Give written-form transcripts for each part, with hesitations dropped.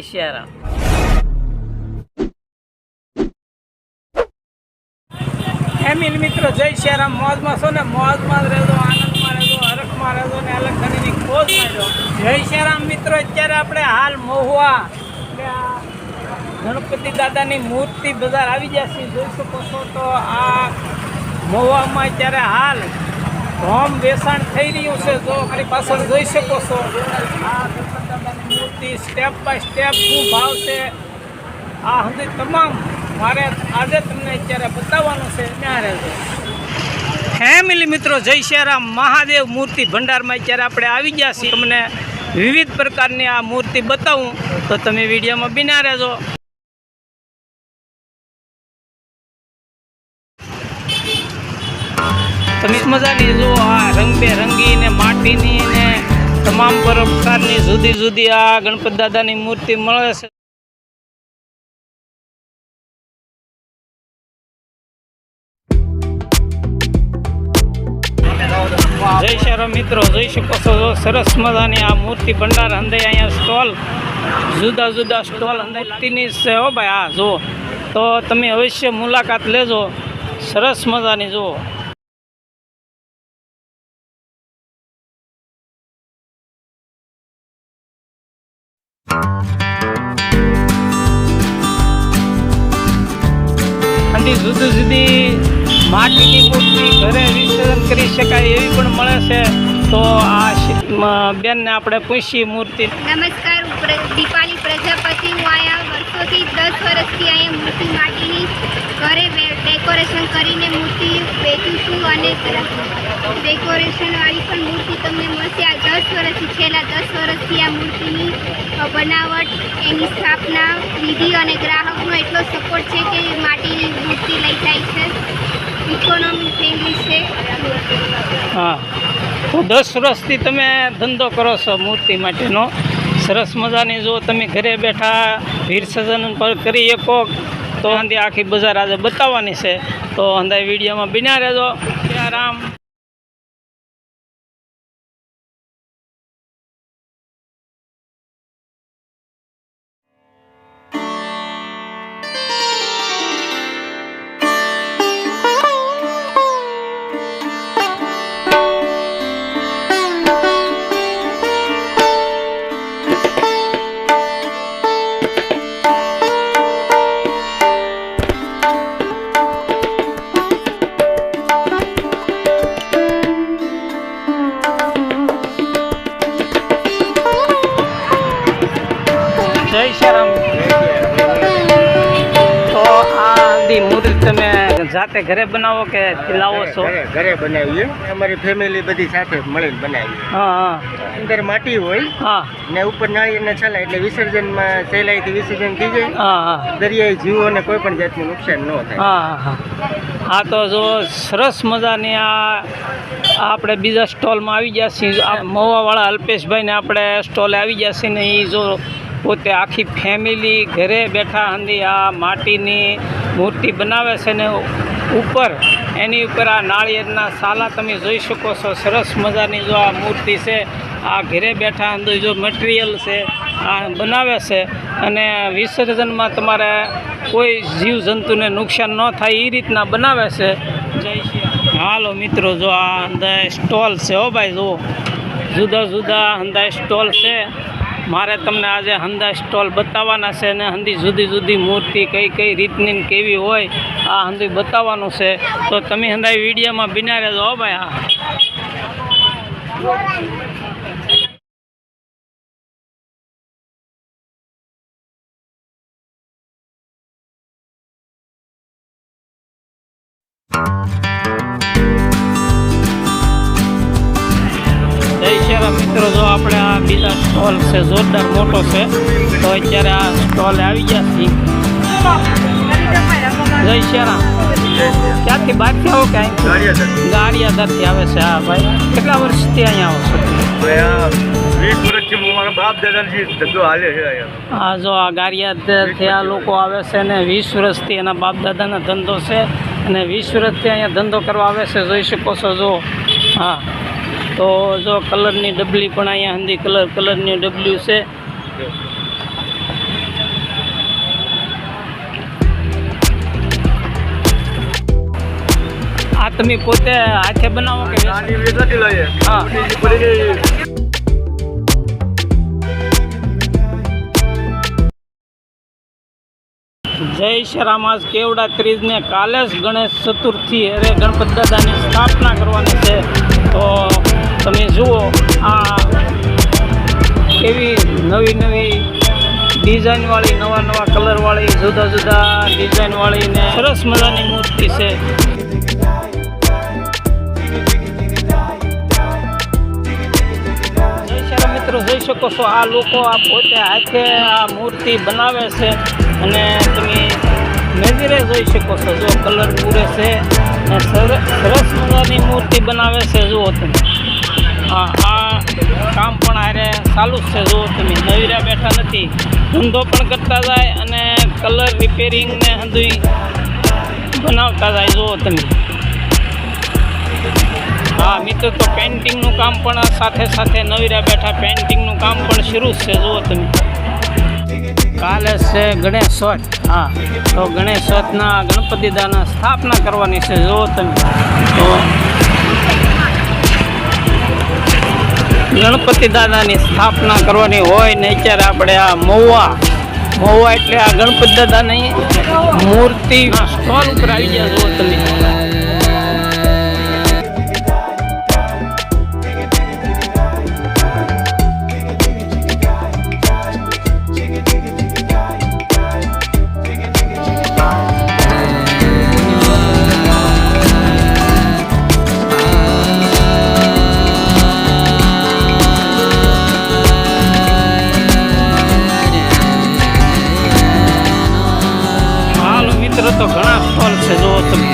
Siyaram. Family મિત્રો જય શિયારામ। મોજમાં છો ને? મોજમાં જ રહેજો, આનંદમાં રહેજો, હરખમાં રહેજો ને અલગ કરીને ખોજ માંડ્યો। જય શિયારામ મિત્રો। અત્યારે આપણે હાલ મહુવા ગણપતિ દાદાની મૂર્તિ બજાર આવી જશે। જોઈ શકો છો તો આ મહુવામાં અત્યારે હાલ ધોમ વેચાણ થઈ રહ્યું છે। જો મારી પાછળ જોઈ શકો છો આ ગણપતિ દાદાની મૂર્તિ સ્ટેપ બાય સ્ટેપ શું ભાવ છે આ સુધી તમામ મારે આજે તમને અત્યારે બતાવવાનું છે। ત્યાં રહેજો ફેમિલી મિત્રો। જય શિયારામ। મહાદેવ મૂર્તિ ભંડારમાં અત્યારે આપણે આવી ગયા છીએ। તમને વિવિધ પ્રકારની આ મૂર્તિ બતાવું તો તમે વિડીયોમાં બિના રહેજો। તમે મજાની જો આ રંગબેરંગી ને માટીની ને તમામ પ્રકારની જુદી જુદી આ ગણપતિ દાદાની મૂર્તિ મળે છે। જય શિયારામ મિત્રો। જોઈ શકો છો સરસ મજાની આ મૂર્તિ ભંડાર હંદે અહીંયા સ્ટોલ જુદા જુદા સ્ટોલ મૂર્તિની છે હો ભાઈ। હા જુઓ તો તમે અવશ્ય મુલાકાત લેજો। સરસ મજાની જુઓ। જુદી જુદી માટીની મૂર્તિ ઘરે વિસર્જન કરી શકાય એવી પણ મળે છે। તો આ બેનને આપણે પૂછીએ મૂર્તિ। નમસ્કાર, દીપાલી પ્રજાપતિ। હું અહીંયા વર્ષોથી 10 વર્ષથી અહીંયા મૂર્તિ માટીની ઘરે ડેકોરેશન કરીને મૂર્તિ વેચું છું અને ડેકોરેશનવાળી પણ મૂર્તિ તમને મળશે। આ 10 વર્ષથી છેલ્લા 10 વર્ષથી આ મૂર્તિની બનાવટ, એની સ્થાપના વિધિ અને ગ્રાહકનો એટલો સપોર્ટ છે કે માટીની મૂર્તિ લઈ જાય છે। ઇકોનોમી ફ્રેન્ડલી છે। હા, તો 10 વર્ષથી તમે ધંધો કરો છો મૂર્તિ માટેનો। સરસ મજાની જો તમે ઘરે બેઠા વિસર્જન પર કરી શકો તો આખી બજાર આજે બતાવવાની છે। તો અંદાજ વિડીયોમાં બિના રહેજો। રામ જય શિયારામ। તો આ મૂર્તિ તમે જાતે ઘરે બનાવો કે લાવો છો? ઘરે બનાવીએ, અમારી ફેમિલી બધી સાથે મળીને બનાવીએ। હા હા। અંદર માટી હોય હા ને ઉપર નાળિયેરના છાલા એટલે વિસર્જનમાં સહેલાઈથી વિસર્જન થઈ જાય। હા હા। દરિયાઈ જીવોને કોઈ પણ જાતનું નુકસાન ન થાય। હા હા હા। તો જો સરસ મજાની આ આપણે બીજા સ્ટોલમાં આવી ગયા છીએ। આ મહુવાવાળા અલ્પેશભાઈને આપણે સ્ટોલે આવી ગયા છીએ ને એ જો પોતે આખી ફેમિલી ઘરે બેઠા હંદી આ માટીની મૂર્તિ બનાવે છે ને ઉપર એની ઉપર આ નાળિયેરના સાલા તમે જોઈ શકો છો। સરસ મજાની જો આ મૂર્તિ છે આ ઘરે બેઠા અંદર જો મટીરિયલ છે આ બનાવે છે અને વિસર્જનમાં તમારે કોઈ જીવજંતુને નુકસાન ન થાય એ રીતના બનાવે છે। જય શ્રી હાલો મિત્રો જો આ અંદર સ્ટોલ છે હો ભાઈ। જુઓ જુદા જુદા હંદા સ્ટોલ છે। મારે તમને આજે હંદા સ્ટોલ બતાવવાના છે ને હંદી જુદી જુદી મૂર્તિ કઈ કઈ રીતની કેવી હોય આ હંદી બતાવવાનું છે। તો તમે હંદા વિડીયોમાં બિના રહેજો હો ભાઈ। હા જય શિયારામ મિત્રો। જો આપણે આ બીજા સ્ટોલ છે જોરદાર મોટો છે તો અત્યારે આ સ્ટોલે આવી ગયા છીએ। જય શિયારામ। ક્યાંથી બહારથી આવો કે ગાડિયાદરથી આવે છે? હા ભાઈ, કેટલા વર્ષથી અહીંયા આવો છો? 20 વર્ષથી મારા બાપ દાદાજી ધંધો હાલે છે અહીંયા। હા જો આ ગાડિયાદરથી આ લોકો આવે છે ને 20 વર્ષથી એના બાપ દાદાનો ધંધો છે અને 20 વર્ષથી અહીંયા ધંધો કરવા આવે છે। જોઈ શકો છો જો। હા તો જો કલરની ડબલી પણ અહીંયા હંદી કલરની ડબલ્યુ છે। તમે પોતે હાથે બનાવો કે વેચાણ? નાની વેચાતી લઈએ. હા. મોટી પડી ગઈ. જય શ્રી રામ. આજ કેવડા ત્રીજને કાલે જ ગણેશ ચતુર્થી અરે ગણપત દાદાની સ્થાપના કરવાની છે. તો તમે જુઓ આ કેવી નવી નવી ડિઝાઇનવાળી, નવા નવા કલરવાળી, જુદા જુદા ડિઝાઇનવાળી ને સરસ મજાની મૂર્તિ છે. જય શ્રી રામ મિત્રો, જોઈ શકો છો આ લોકો આ પોતે હાથે આ મૂર્તિ બનાવે છે અને તમે નજરે જોઈ શકો છો. જો કલર પૂરે છે અને સરસ મજાની મૂર્તિ બનાવે છે. જુઓ તમે આ કામ પણ હારે ચાલુ જ છે. જુઓ તમે નવીરા બેઠા નથી, ધંધો પણ કરતા જાય અને કલર રિપેરિંગ ને બધું બનાવતા જાય. જુઓ તમે હા મિત્રો, તો પેઇન્ટિંગનું કામ પણ સાથે સાથે નવીરા બેઠા પેઇન્ટિંગનું કામ પણ શરૂ જ છે. જુઓ તમે કાલે છે ગણેશ ચોથ. હા, તો ગણેશ ચોથના ગણપતિ દાદાના સ્થાપના કરવાની છે. જુઓ તમે તો ગણપતિ દાદાની સ્થાપના કરવાની હોય ને અત્યારે આપણે આ મહુવા એટલે આ ગણપતિ દાદાની મૂર્તિ સ્ટોલ ઉપર આવી ગયા. જુઓ તમે તો ઘણા સ્ટોલ છે. જુઓ તમે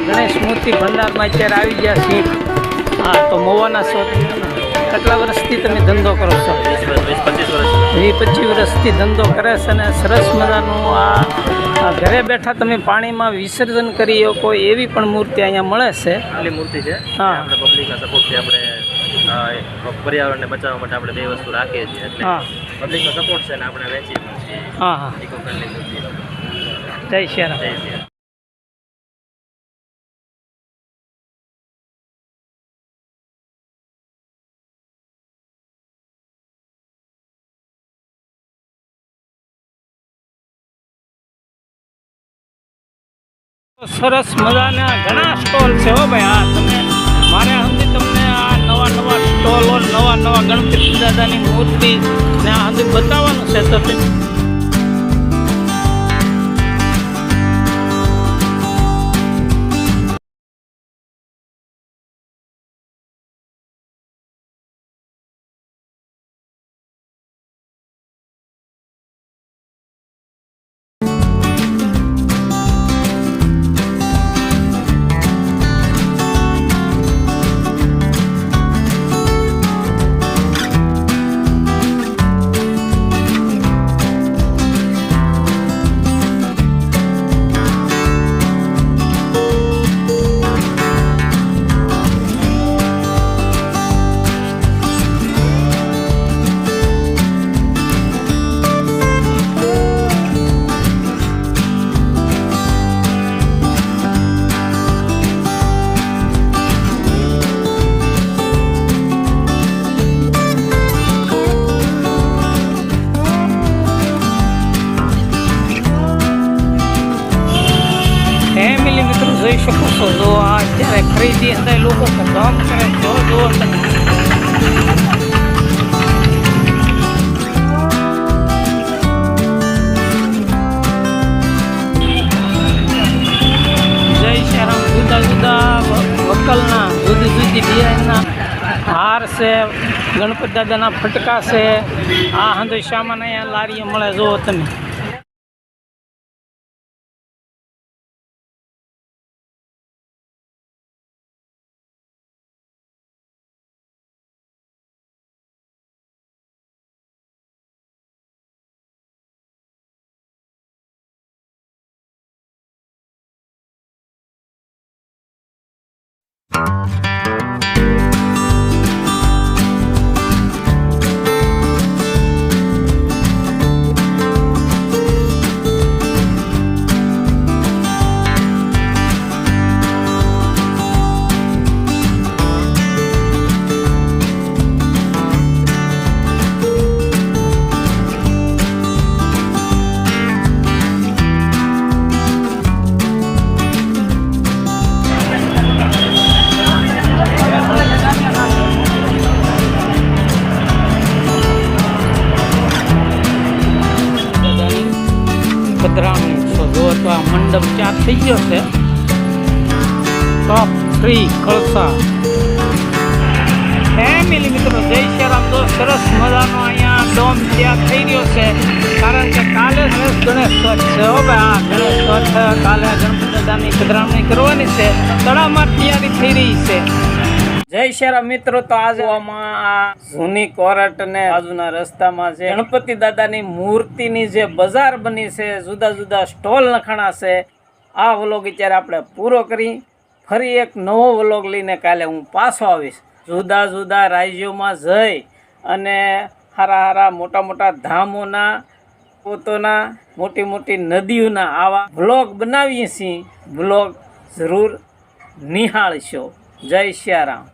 ગણેશ મૂર્તિ ભંડારમાં અત્યારે આવી ગયા છીએ. હા, તો મહુવાના છો. કેટલા વર્ષથી તમે ધંધો કરો છો? 20-25 વર્ષથી ધંધો કરે છે અને સરસ મજાનું આ ઘરે બેઠા તમે પાણીમાં વિસર્જન કરી શકો એવી પણ મૂર્તિ અહીંયા મળે છે. આટલી મૂર્તિ છે. હા, આપણે પબ્લિકના સપોર્ટથી આપણે પર્યાવરણને બચાવવા માટે આપણે બે વસ્તુ રાખીએ છીએ. એટલે હા, પબ્લિકનો સપોર્ટ છે ને આપણે વેચીએ પણ છીએ. હા હા. ઇકો ફ્રેન્ડલી મૂર્તિ. જય શ્રી રામ. જય શ્રી રામ. સરસ મજાના ઘણા સ્ટોલ છે. હો ભાઈ, હા તમે મારે સુધી તમને આ નવા નવા સ્ટોલો, નવા નવા ગણપતિ દાદાની મૂર્તિ ને આ સુધી બતાવવાનું છે. તો ખરીદી હતા એ લોકો ધમ કરે જો જુઓ તમે. જય શ્રી રામ. જુદા જુદા વકલના જુદી જુદી ડિઝાઇનના હાર છે, ગણપતિ દાદાના ફટકા છે. આ હંધો સામાન અહીંયા લારીએ મળે જુઓ તમે. પધરામણી છો જો તો આ મંડપ ચાર થઈ ગયો છે. ટોપ 3 કળસા ફેમિલી મિત્રો જય શ્રી રામ. તો સરસ મજાનો અહીંયા ડોમ તૈયાર થઈ રહ્યો છે, કારણ કે કાલે ગણેશ ચોથ છે. હો ભાઈ, આ ગણેશ ચોથ કાલે ગણપતિ દાદાની પધરામણી કરવાની છે. તળાવમાં તૈયારી થઈ રહી છે. જય શ્રી રામ મિત્રો. તો આજે આ જૂની કોરટ ને બાજુના રસ્તામાં જે ગણપતિ દાદાની મૂર્તિની જે બજાર બની છે, જુદા જુદા સ્ટોલ નખાણા છે. આ વ્લોગ અત્યારે આપણે પૂરો કરી ફરી એક નવો વ્લોગ લઈને કાલે હું પાછો આવીશ. જુદા જુદા રાજ્યોમાં જઈ અને હારા હારા મોટા મોટા ધામોના પોતોના મોટી મોટી નદીઓના આવા વ્લોગ બનાવીએ છીએ. વ્લોગ જરૂર નિહાળશો. જય શ્રી રામ.